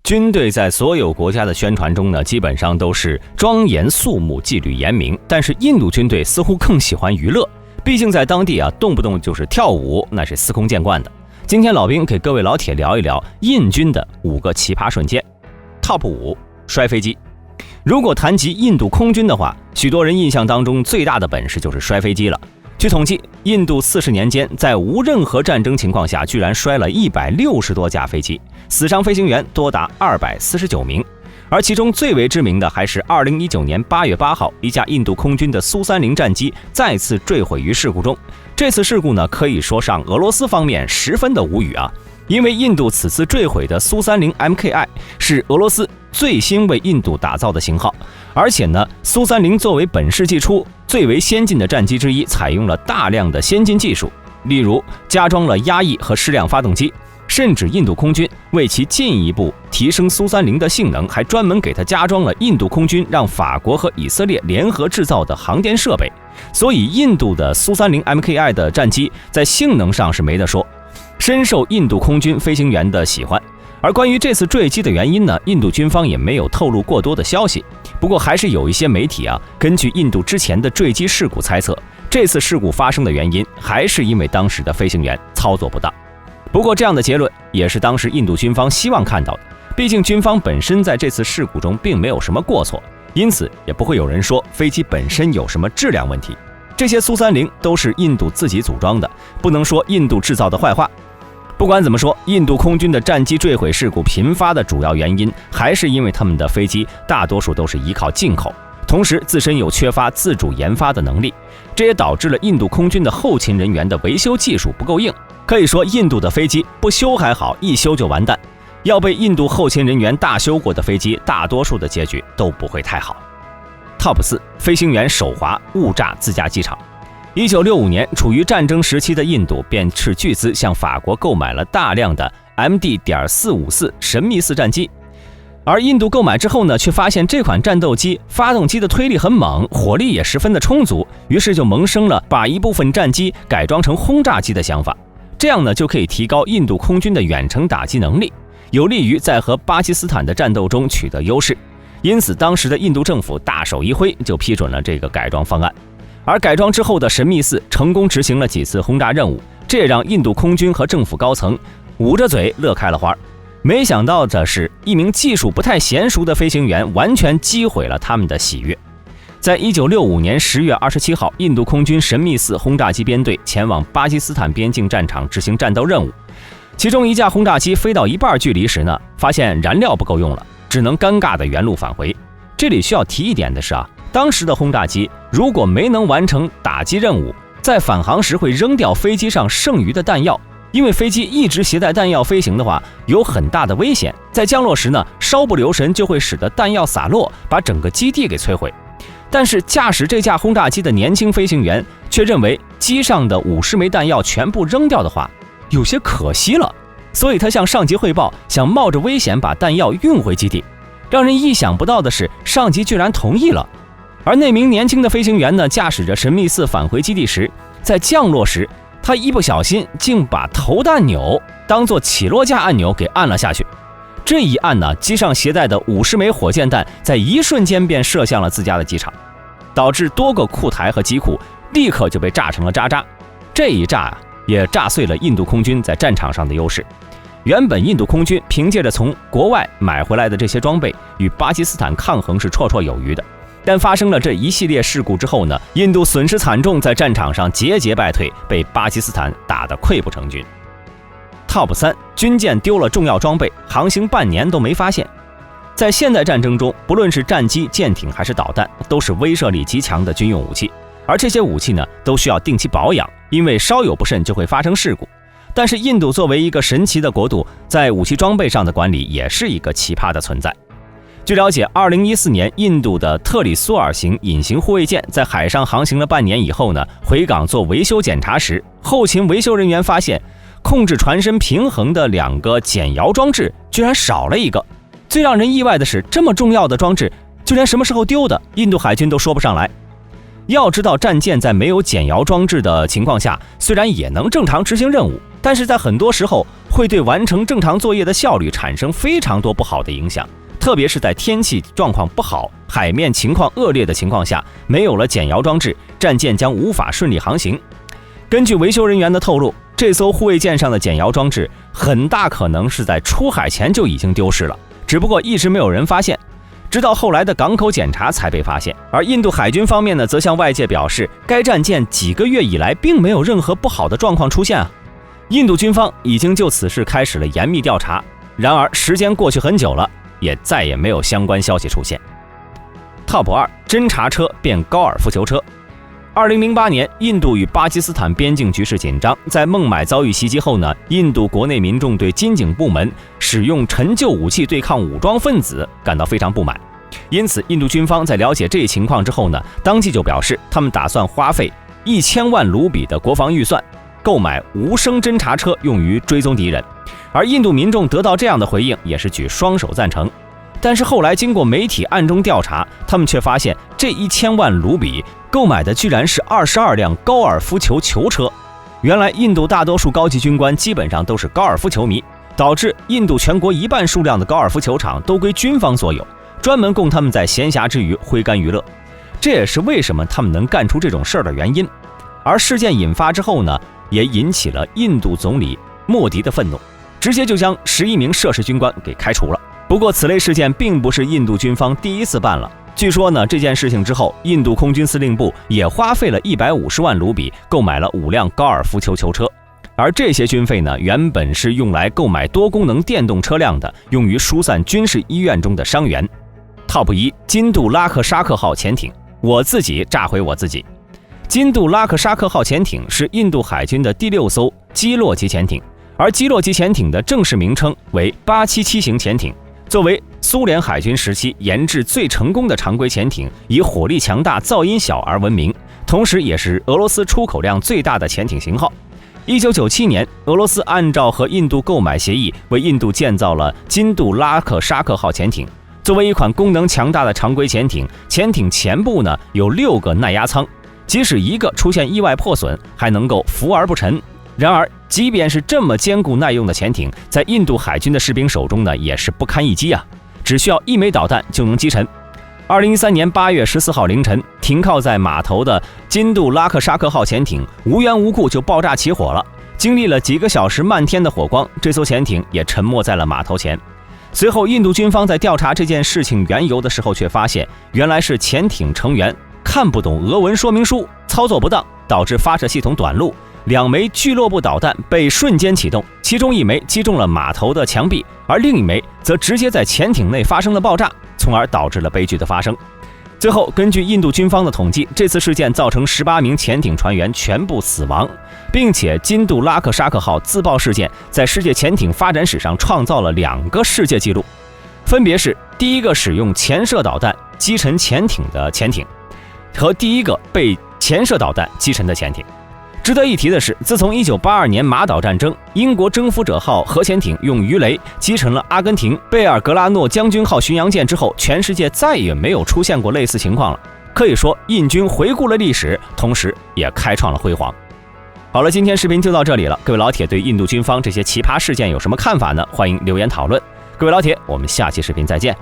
军队在所有国家的宣传中呢，基本上都是庄严肃穆、纪律严明。但是印度军队似乎更喜欢娱乐，毕竟在当地动不动就是跳舞，那是司空见惯的。今天老兵给各位老铁聊一聊印军的5个奇葩瞬间。Top 5，摔飞机。如果谈及印度空军的话，许多人印象当中最大的本事就是摔飞机了。据统计，印度40年间在无任何战争情况下，居然摔了160多架飞机，死伤飞行员多达249名。而其中最为知名的还是2019年8月8号，一架印度空军的苏30战机再次坠毁于事故中。这次事故呢，可以说让俄罗斯方面十分的无语啊，因为印度此次坠毁的苏30 MKI 是俄罗斯最新为印度打造的型号，而且呢，苏30作为本世纪初最为先进的战机之一，采用了大量的先进技术，例如加装了压抑和矢量发动机，甚至印度空军为其进一步提升苏30的性能，还专门给它加装了印度空军让法国和以色列联合制造的航电设备。所以印度的苏30 MKI 的战机在性能上是没得说，深受印度空军飞行员的喜欢。而关于这次坠机的原因呢，印度军方也没有透露过多的消息。不过还是有一些媒体根据印度之前的坠机事故猜测，这次事故发生的原因还是因为当时的飞行员操作不当。不过这样的结论也是当时印度军方希望看到的，毕竟军方本身在这次事故中并没有什么过错，因此也不会有人说飞机本身有什么质量问题。这些苏30都是印度自己组装的，不能说印度制造的坏话。不管怎么说，印度空军的战机坠毁事故频发的主要原因还是因为他们的飞机大多数都是依靠进口，同时自身又缺乏自主研发的能力，这也导致了印度空军的后勤人员的维修技术不够硬。可以说印度的飞机不修还好，一修就完蛋。要被印度后勤人员大修过的飞机，大多数的结局都不会太好。Top 4，飞行员手滑误炸自家机场。1965年，处于战争时期的印度便斥巨资向法国购买了大量的 MD.454 神秘4战机。而印度购买之后呢，却发现这款战斗机发动机的推力很猛，火力也十分的充足，于是就萌生了把一部分战机改装成轰炸机的想法。这样呢，就可以提高印度空军的远程打击能力，有利于在和巴基斯坦的战斗中取得优势。因此当时的印度政府大手一挥，就批准了这个改装方案。而改装之后的神秘4成功执行了几次轰炸任务，这也让印度空军和政府高层捂着嘴乐开了花。没想到的是，一名技术不太娴熟的飞行员完全击毁了他们的喜悦。在1965年10月27号，印度空军神秘4轰炸机编队前往巴基斯坦边境战场执行战斗任务，其中一架轰炸机飞到一半距离时呢，发现燃料不够用了，只能尴尬的原路返回。这里需要提一点的是当时的轰炸机如果没能完成打击任务，在返航时会扔掉飞机上剩余的弹药，因为飞机一直携带弹药飞行的话，有很大的危险，在降落时呢，稍不留神就会使得弹药洒落，把整个基地给摧毁。但是驾驶这架轰炸机的年轻飞行员却认为机上的50枚弹药全部扔掉的话，有些可惜了，所以他向上级汇报，想冒着危险把弹药运回基地。让人意想不到的是，上级居然同意了。而那名年轻的飞行员呢，驾驶着神秘4返回基地时，在降落时，他一不小心竟把投弹钮当作起落架按钮给按了下去。这一按呢，机上携带的50枚火箭弹在一瞬间便射向了自家的机场，导致多个库台和机库立刻就被炸成了渣渣。这一炸也炸碎了印度空军在战场上的优势。原本印度空军凭借着从国外买回来的这些装备，与巴基斯坦抗衡是绰绰有余的。但发生了这一系列事故之后呢，印度损失惨重，在战场上节节败退，被巴基斯坦打得溃不成军。Top 3，军舰丢了重要装备，航行半年都没发现。在现代战争中，不论是战机、舰艇还是导弹，都是威慑力极强的军用武器，而这些武器呢，都需要定期保养，因为稍有不慎就会发生事故。但是印度作为一个神奇的国度，在武器装备上的管理也是一个奇葩的存在。据了解，2014年印度的特里苏尔型隐形护卫舰在海上航行了半年以后呢，回港做维修检查时，后勤维修人员发现控制船身平衡的2个减摇装置居然少了一个。最让人意外的是，这么重要的装置就连什么时候丢的，印度海军都说不上来。要知道，战舰在没有减摇装置的情况下，虽然也能正常执行任务，但是在很多时候会对完成正常作业的效率产生非常多不好的影响。特别是在天气状况不好、海面情况恶劣的情况下，没有了减摇装置，战舰将无法顺利航行。根据维修人员的透露，这艘护卫舰上的减摇装置很大可能是在出海前就已经丢失了，只不过一直没有人发现，直到后来的港口检查才被发现。而印度海军方面呢，则向外界表示，该战舰几个月以来并没有任何不好的状况出现啊。印度军方已经就此事开始了严密调查，然而时间过去很久了，也再也没有相关消息出现。Top 2，侦察车变高尔夫球车。2008年，印度与巴基斯坦边境局势紧张，在孟买遭遇袭击后呢，印度国内民众对军警部门使用陈旧武器对抗武装分子感到非常不满。因此，印度军方在了解这一情况之后呢，当即就表示，他们打算花费1000万卢比的国防预算，购买无声侦察车用于追踪敌人。而印度民众得到这样的回应，也是举双手赞成。但是后来经过媒体暗中调查，他们却发现这1000万卢比购买的居然是22辆高尔夫球球车。原来印度大多数高级军官基本上都是高尔夫球迷，导致印度全国1半数量的高尔夫球场都归军方所有，专门供他们在闲暇之余挥杆娱乐。这也是为什么他们能干出这种事儿的原因。而事件引发之后呢，也引起了印度总理莫迪的愤怒，直接就将11名涉事军官给开除了。不过此类事件并不是印度军方第一次办了，据说呢，这件事情之后，印度空军司令部也花费了150万卢比购买了5辆高尔夫球球车，而这些军费呢，原本是用来购买多功能电动车辆的，用于疏散军事医院中的伤员。Top 1，金杜拉克沙克号潜艇，我自己炸毁我自己。金杜拉克沙克号潜艇是印度海军的第6艘基洛级潜艇，而基洛级潜艇的正式名称为877型潜艇。作为苏联海军时期研制最成功的常规潜艇，以火力强大、噪音小而闻名，同时也是俄罗斯出口量最大的潜艇型号。1997年，俄罗斯按照和印度购买协议，为印度建造了金杜拉克沙克号潜艇。作为一款功能强大的常规潜艇，潜艇前部呢有6个耐压舱，即使一个出现意外破损，还能够浮而不沉。然而，即便是这么坚固耐用的潜艇，在印度海军的士兵手中呢，也是不堪一击啊！只需要1枚导弹就能击沉。2013年8月14号凌晨，停靠在码头的金杜拉克沙克号潜艇无缘无故就爆炸起火了。经历了几个小时漫天的火光，这艘潜艇也沉没在了码头前。随后，印度军方在调查这件事情缘由的时候，却发现原来是潜艇成员看不懂俄文说明书，操作不当，导致发射系统短路。2枚俱乐部导弹被瞬间启动，其中1枚击中了码头的墙壁，而另1枚则直接在潜艇内发生了爆炸，从而导致了悲剧的发生。最后，根据印度军方的统计，这次事件造成18名潜艇船员全部死亡，并且金杜拉克沙克号自爆事件在世界潜艇发展史上创造了2个世界纪录，分别是第一个使用潜射导弹击沉潜艇的潜艇，和第一个被潜射导弹击沉的潜艇。值得一提的是，自从1982年马岛战争，英国征服者号核潜艇用鱼雷击沉了阿根廷贝尔格拉诺将军号巡洋舰之后，全世界再也没有出现过类似情况了。可以说，印军回顾了历史，同时也开创了辉煌。好了，今天视频就到这里了。各位老铁对印度军方这些奇葩事件有什么看法呢？欢迎留言讨论。各位老铁，我们下期视频再见。